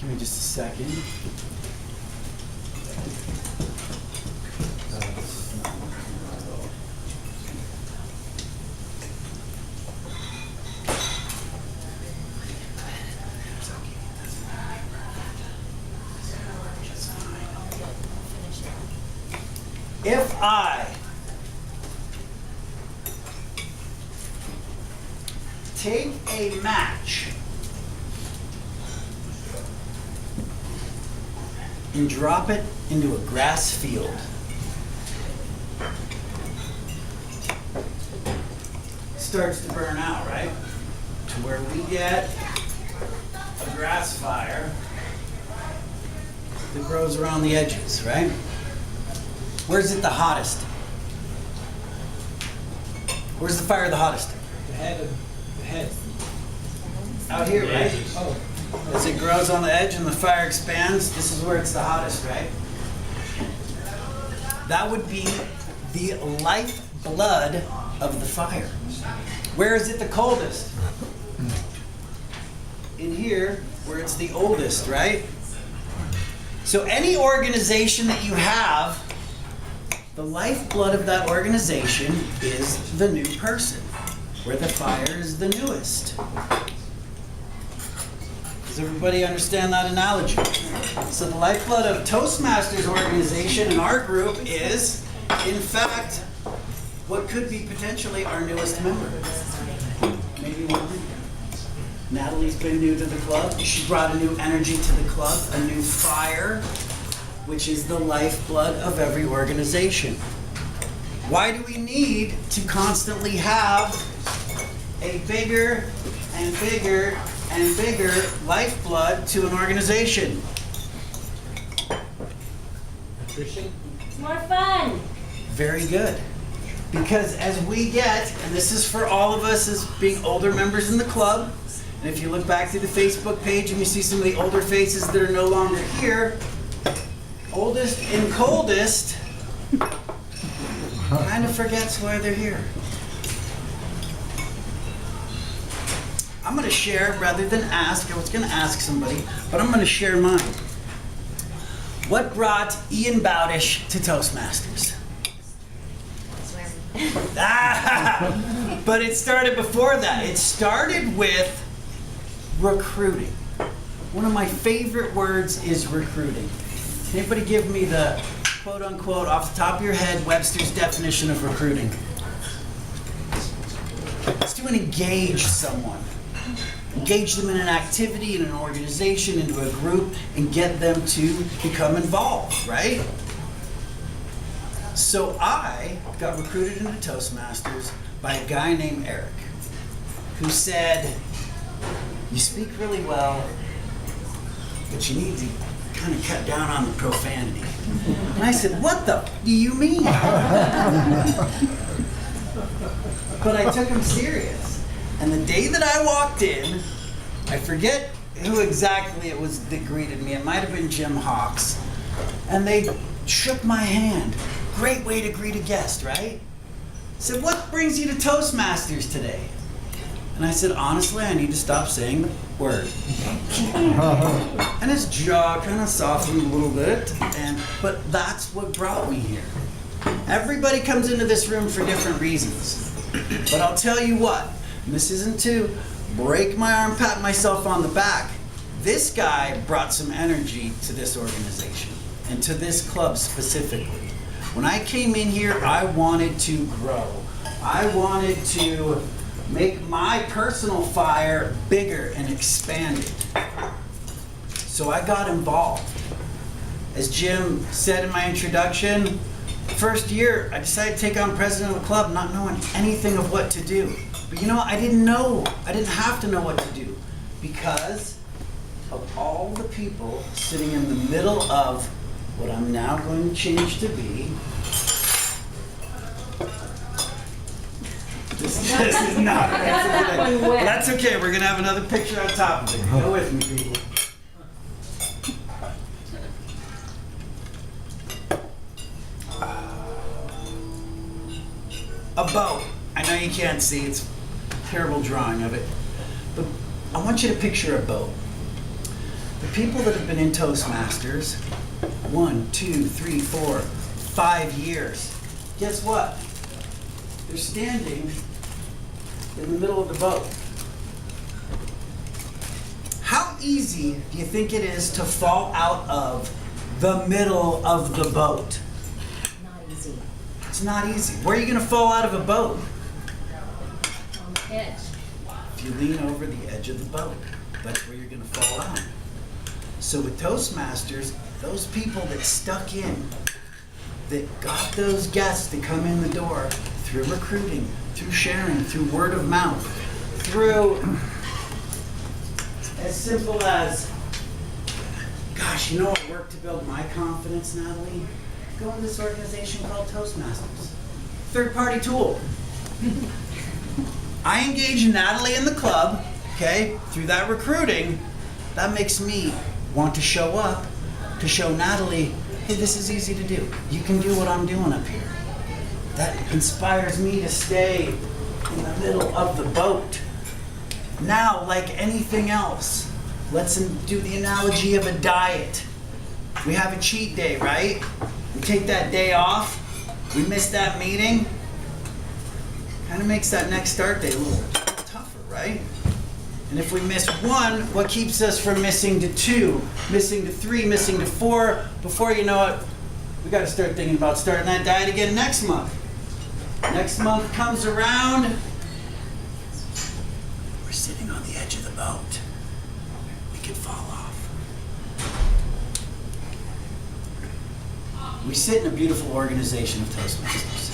Give me just a second. If I take a match and drop it into a grass field, starts to burn out, right? To where we get a grass fire that grows around the edges, right? Where's it the hottest? Where's the fire the hottest? The head. Out here, right? Oh. As it grows on the edge and the fire expands, this is where it's the hottest, right? That would be the lifeblood of the fire. Where is it the coldest? In here, where it's the oldest, right? So any organization that you have, the lifeblood of that organization is the new person, where the fire is the newest. Does everybody understand that analogy? So the lifeblood of Toastmasters organization and our group is, in fact, what could be potentially our newest member. Maybe one. Natalie's been new to the club. She brought a new energy to the club, a new fire, which is the lifeblood of every organization. Why do we need to constantly have a bigger and bigger and bigger lifeblood to an organization? Nutrition? It's more fun. Very good. Because as we get, and this is for all of us as being older members in the club, and if you look back through the Facebook page and you see some of the older faces that are no longer here, oldest and coldest kind of forgets why they're here. I'm going to share rather than ask. I was going to ask somebody, but I'm going to share mine. What brought Ian Bowdish to Toastmasters? But it started before that. It started with recruiting. One of my favorite words is recruiting. Can anybody give me the quote unquote off the top of your head Webster's definition of recruiting? It's to engage someone. Engage them in an activity, in an organization, into a group, and get them to become involved, right? So I got recruited into Toastmasters by a guy named Eric, who said, you speak really well, but you need to kind of cut down on the profanity. And I said, what the do you mean? But I took him serious. And the day that I walked in, I forget who exactly it was that greeted me. It might have been Jim Hawks. And they shook my hand. Great way to greet a guest, right? Said, what brings you to Toastmasters today? And I said, honestly, I need to stop saying the word. And his jaw kind of softened a little bit, but that's what brought me here. Everybody comes into this room for different reasons. But I'll tell you what, and this isn't to break my arm, pat myself on the back. This guy brought some energy to this organization and to this club specifically. When I came in here, I wanted to grow. I wanted to make my personal fire bigger and expanded. So I got involved. As Jim said in my introduction, first year I decided to take on president of the club not knowing anything of what to do. But you know what? I didn't have to know what to do because of all the people sitting in the middle of what I'm now going to change to be. This is not right. That one wet. That's okay. We're going to have another picture on top of it. Go with me, people. A boat. I know you can't see. It's a terrible drawing of it. But I want you to picture a boat. The people that have been in Toastmasters, 1, 2, 3, 4, 5 years, guess what? They're standing in the middle of the boat. How easy do you think it is to fall out of the middle of the boat? Not easy. It's not easy. Where are you going to fall out of a boat? On the edge. If you lean over the edge of the boat, that's where you're going to fall out. So with Toastmasters, those people that stuck in, that got those guests to come in the door through recruiting, through sharing, through word of mouth, through as simple as, gosh, you know what worked to build my confidence, Natalie? Go in this organization called Toastmasters. Third-party tool. I engage Natalie in the club, okay, through that recruiting. That makes me want to show up, to show Natalie, hey, this is easy to do. You can do what I'm doing up here. That inspires me to stay in the middle of the boat. Now, like anything else, let's do the analogy of a diet. We have a cheat day, right? We take that day off, we miss that meeting. Kind of makes that next start day a little tougher, right? And if we miss one, what keeps us from missing to 2, missing to 3, missing to 4? Before you know it, we got to start thinking about starting that diet again next month. Next month comes around, we're sitting on the edge of the boat. We could fall off. We sit in a beautiful organization of Toastmasters.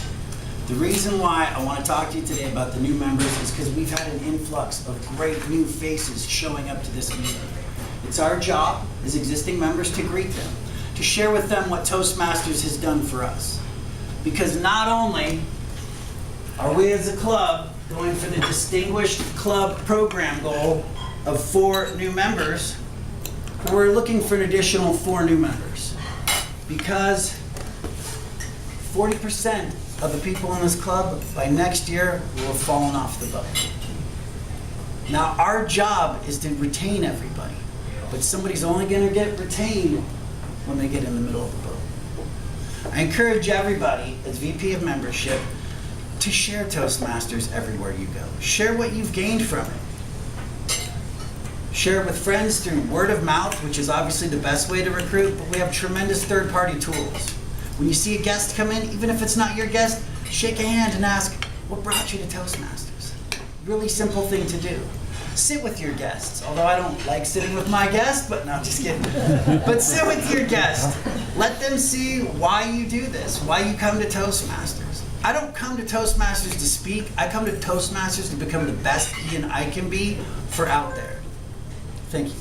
The reason why I want to talk to you today about the new members is because we've had an influx of great new faces showing up to this meeting. It's our job as existing members to greet them, to share with them what Toastmasters has done for us. Because not only are we as a club going for the Distinguished Club Program goal of 4 new members, but we're looking for an additional 4 new members. Because 40% of the people in this club by next year will have fallen off the boat. Now our job is to retain everybody, but somebody's only going to get retained when they get in the middle of the boat. I encourage everybody as VP of Membership to share Toastmasters everywhere you go. Share what you've gained from it. Share it with friends through word of mouth, which is obviously the best way to recruit, but we have tremendous third-party tools. When you see a guest come in, even if it's not your guest, shake a hand and ask, what brought you to Toastmasters? Really simple thing to do. Sit with your guests, although I don't like sitting with my guests, but no, just kidding. But sit with your guest. Let them see why you do this, why you come to Toastmasters. I don't come to Toastmasters to speak. I come to Toastmasters to become the best Ian I can be for out there. Thank you.